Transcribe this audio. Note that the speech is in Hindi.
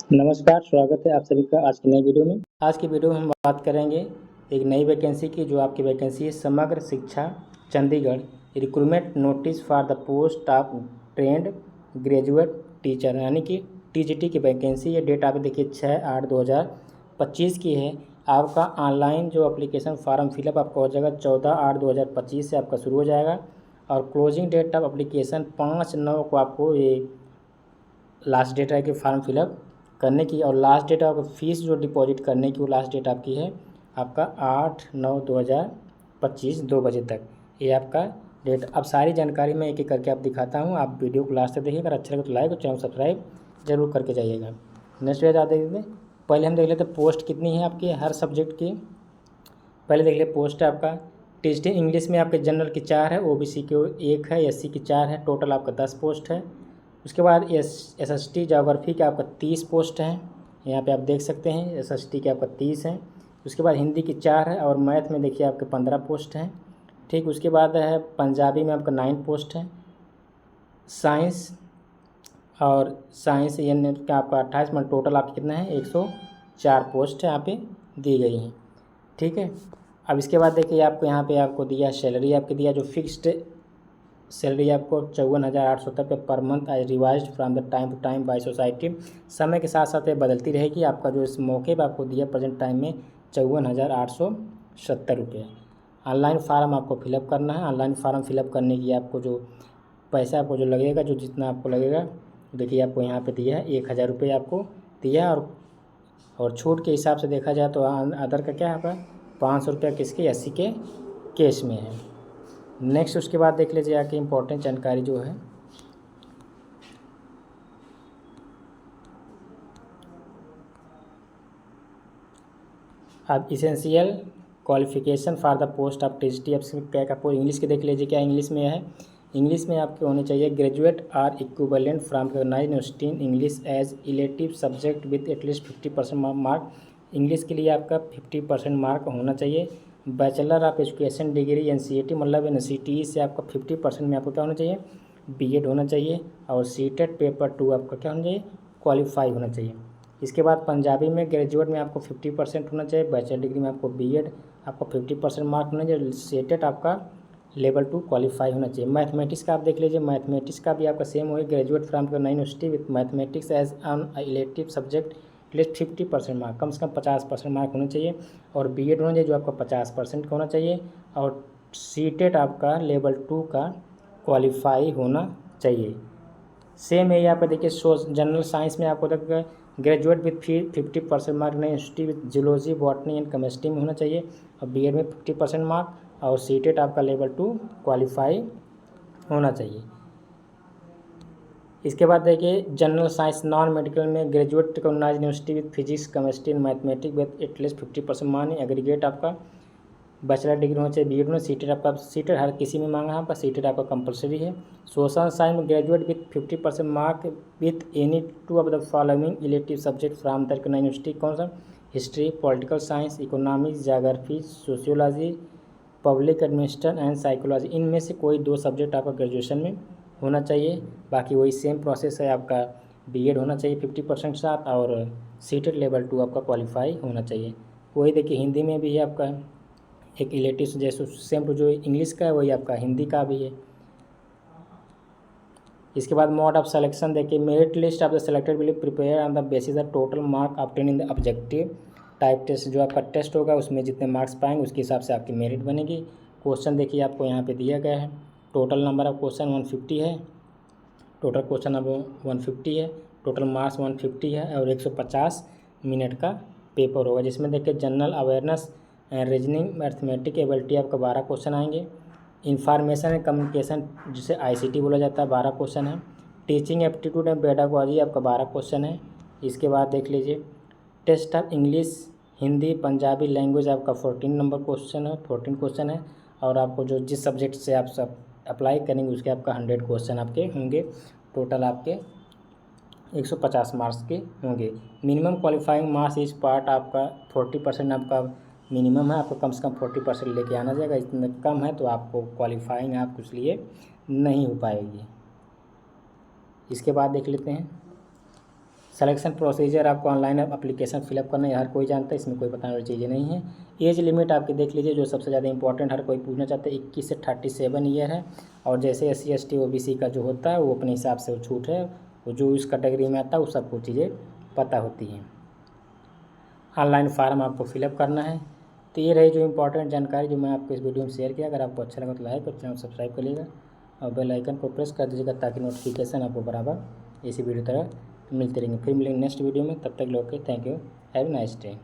नमस्कार, स्वागत है आप सभी का आज की नई वीडियो में। आज की वीडियो में हम बात करेंगे एक नई वैकेंसी की, जो आपकी वैकेंसी है समग्र शिक्षा Chandigarh recruitment notice for the post of trained graduate teacher, यानी कि टीजीटी की वैकेंसी है। डेट आप देखिए 6/8/2025 की है। आपका ऑनलाइन जो एप्लीकेशन फॉर्म फिलअप आपका हो जाएगा 14/8/2025 से आपका शुरू हो जाएगा, और क्लोजिंग डेट ऑफ एप्लीकेशन 5/9 को आपको ये लास्ट डेट है कि फॉर्म फिलअप करने की। और लास्ट डेट आपको फीस जो डिपॉजिट करने की वो लास्ट डेट आपकी है आपका 8/9/2025 2 बजे तक, ये आपका डेट। अब सारी जानकारी मैं एक एक करके आप दिखाता हूँ, आप वीडियो को लास्ट तक देखिए। अगर अच्छा लगे तो लाइक और चैनल सब्सक्राइब जरूर करके जाइएगा। नेक्स्ट डेट आप देख लेते, पहले हम देख लेते पोस्ट कितनी है आपकी हर सब्जेक्ट की। पहले देख लेते पोस्ट है आपका टीजीटी इंग्लिश में आपके जनरल की 4 है, ओबीसी की 1 है, एससी की 4 है, टोटल आपका 10 पोस्ट है। उसके बाद एसएसटी ज्योग्राफी के आपका 30 पोस्ट हैं, यहाँ पे आप देख सकते हैं एसएसटी के आपका 30 हैं। उसके बाद हिंदी की 4 है, और मैथ में देखिए आपके 15 पोस्ट हैं। ठीक, उसके बाद है पंजाबी में आपका 9 पोस्ट हैं। साइंस यानी का आपका 28 में टोटल आपके कितना है 104 पोस्ट यहाँ पे दी गई हैं। ठीक है, अब इसके बाद देखिए आपको यहाँ पे आपको दिया सैलरी, आपके दिया जो फिक्स्ड सैलरी आपको 54,870 रुपये पर month as revised from the time to time by society. समय के साथ साथ ये बदलती रहेगी। आपका जो इस मौके पर आपको दिया प्रेजेंट टाइम में 54,870 रुपये। ऑनलाइन फार्म आपको फिलअप करना है। ऑनलाइन फार्म फिलअप करने की आपको जो पैसा आपको जो लगेगा, जो जितना आपको लगेगा देखिए आपको यहाँ पे दिया है 1,000 रुपये आपको दिया है। और छूट के हिसाब से देखा जाए तो अदर का क्या है आपका 500 रुपया किसके एससी के केस में है। नेक्स्ट उसके बाद देख लीजिए आके इम्पोर्टेंट जानकारी जो है अब essential qualification for the post of TGT. अब क्या आपको इंग्लिश के देख लीजिए क्या इंग्लिश में है। इंग्लिश में आपके होने चाहिए graduate or equivalent from recognised university in English as elective subject with at least 50% mark. English के लिए आपका 50% मार्क होना चाहिए। Bachelor of education degree NCET मतलब एनसीटी से आपका 50% में आपको क्या होना चाहिए बीएड होना चाहिए। और सीटेट पेपर 2 आपका क्या होना चाहिए क्वालिफाई होना चाहिए। इसके बाद पंजाबी में ग्रेजुएट में आपको 50% होना चाहिए। बैचलर डिग्री में आपको बीएड आपको 50% मार्क होना चाहिए। सीटेट आपका लेवल 2 क्वालिफाई होना चाहिए। मैथमेटिक्स का आप देख लीजिए, मैथमेटिक्स का भी आपका सेम होगा graduate from any university with mathematics as an elective subject at least 50% mark, कम से कम 50% मार्क होना चाहिए। और बीएड होना चाहिए जो आपका 50% का होना चाहिए। और सीटेट आपका लेवल 2 का क्वालिफाई होना चाहिए। सेम है यहाँ पर देखिए जनरल साइंस में आपको तक ग्रेजुएट विथ 50% मार्क नई university with geology botany and chemistry में होना चाहिए। और बीएड में 50% मार्क और सीटेट आपका लेवल 2 क्वालिफाई होना चाहिए। इसके बाद देखिए जनरल साइंस नॉन मेडिकल में graduate recognised university with physics chemistry and mathematics with at least 50% mark. Aggregate आपका बैचलर डिग्री होना चाहिए। बीएड में सीटेट आपका सीटेट हर किसी में मांगा है आपका सीटेट आपका कंपलसरी है। सोशल साइंस में graduate with 50% mark with any 2 of the following elective subject from the university. कौन सा history, political science, economics, geography, sociology, public administration and psychology, इनमें से कोई 2 सब्जेक्ट आपका ग्रेजुएशन में होना चाहिए। बाकी वही सेम प्रोसेस है आपका बीएड होना चाहिए 50% साथ, और सीटेट लेवल 2 आपका क्वालिफाई होना चाहिए। वही देखिए हिंदी में भी है आपका एक इलेक्टिव जैसे सेम टू जो इंग्लिश का है वही आपका हिंदी का भी है। इसके बाद मोड ऑफ सिलेक्शन देखिए merit list of the selected will prepare on the basis the total mark obtain in the objective type test. जो आपका टेस्ट होगा उसमें जितने मार्क्स पाएंगे उसके हिसाब से आपकी मेरिट बनेगी। क्वेश्चन देखिए आपको यहाँ पे दिया गया है। टोटल नंबर ऑफ क्वेश्चन 150 है। टोटल क्वेश्चन अब 150 है। टोटल मार्क्स 150 है और 150 मिनट का पेपर होगा, जिसमें देखिए general awareness and reasoning mathematic ability आपका 12 क्वेश्चन आएंगे। इंफॉर्मेशन एंड कम्युनिकेशन जिसे आईसीटी बोला जाता है 12 क्वेश्चन है। टीचिंग एप्टीट्यूड एंड पेडागोजी आपका 12 क्वेश्चन है। इसके बाद देख लीजिए test of English, Hindi, Punjabi language आपका 14 नंबर क्वेश्चन है, 14 क्वेश्चन है। और आपको जो जिस सब्जेक्ट से आप सब अप्लाई करेंगे उसके आपका 100 क्वेश्चन आपके होंगे। टोटल आपके 150 मार्क्स के होंगे। मिनिमम क्वालिफाइंग मार्क्स इस पार्ट आपका 40% आपका मिनिमम है। आपको कम से कम 40% लेके आना जाएगा। इतना कम है तो आपको क्वालिफाइंग आप कुछ लिए नहीं हो पाएगी। इसके बाद देख लेते हैं सिलेक्शन प्रोसीजर आपको ऑनलाइन एप्लीकेशन फिलअप करना है, हर कोई जानता है, इसमें कोई बताने वाली चीज़ें नहीं है। एज लिमिट आपकी देख लीजिए, जो सबसे ज़्यादा इंपॉर्टेंट हर कोई पूछना चाहता है, 21 से 37 ईयर है। और जैसे SC ST OBC का जो होता है वो अपने हिसाब से वो छूट है, वो जो इस कैटेगरी में आता है वो सबको चीज़ें पता होती हैं। ऑनलाइन फार्म आपको फिलअप करना है। तो ये रही जो इंपॉर्टेंट जानकारी जो मैं आपको इस वीडियो में शेयर किया। अगर आपको अच्छा लगा तो लाइक और चैनल सब्सक्राइब करिएगा और बेल आइकन को प्रेस कर दीजिएगा ताकि नोटिफिकेशन आपको बराबर इसी वीडियो तरह मिलते रहेंगे। फिर मिलेंगे नेक्स्ट वीडियो में, तब तक लोग के thank you, have a nice day.